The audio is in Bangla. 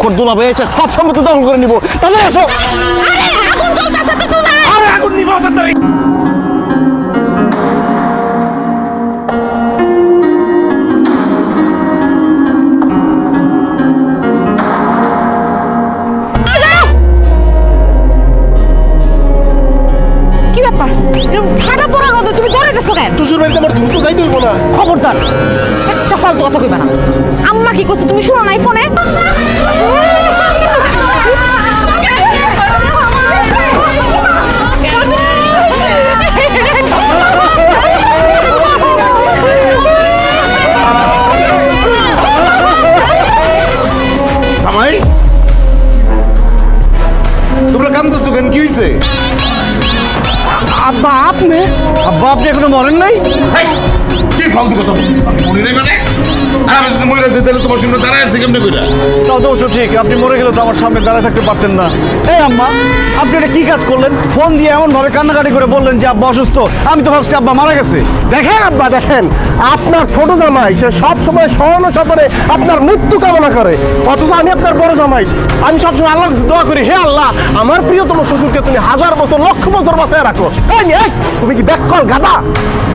লক্ষ্মণ দুলাভাই এসে সব সম্পত্তি দখল করে নিব। তাহলে এসো। আরে আগুন জ্বলতেছে তো চুলায়। আরে আগুন নিব তাড়াতাড়ি। কি ব্যাপার এরকম ঠাডা পড়া রোদে তুমি দৌড়াইতেছো কেন? শ্বশুর বাড়িতে আমার দ্রুত যাইতে হইব না। খবরদার একটা ফালতু কথা কইবা না। আম্মা কি করছে তুমি শুনো নাই ফোনে? জামাই তোমরা কান্দছো কেন, কি হয়েছে? আব্বা আপনি এখনো মরেন নাই? কি ফালতু কথা মনে নেই মানে? আর আমি যদি মরে যাই তাহলে তোমার সামনে দাঁড়ায় আছে কেমনে কইরা? তাও তো অবশ্য ঠিক, আপনি মরে গেলে তো আমার সামনে দাঁড়ায় থাকতে পারতেন না। এই আম্মা, আপনি এটা কি কাজ করলেন? ফোন দিয়ে এমন ভাবে কান্নাকাটি করে বললেন যে আব্বা অসুস্থ। আমি তো ভাবছি আব্বা মারা গেছে। দেখেন আব্বা, দেখেন আপনার ছোট জামাই সে সব সময় স্মরণ সপরে আপনার মৃত্যু কামনা করে, অথচ আমি আপনার বড় জামাই। আমি সবসময় আল্লাহর কাছে দোয়া করি, হে আল্লাহ আমার প্রিয়তম শ্বশুরকে তুমি 1000 বছর লক্ষ বছর বাঁচায় রাখো। এই, তুমি কি ব্যাক কল গাদা?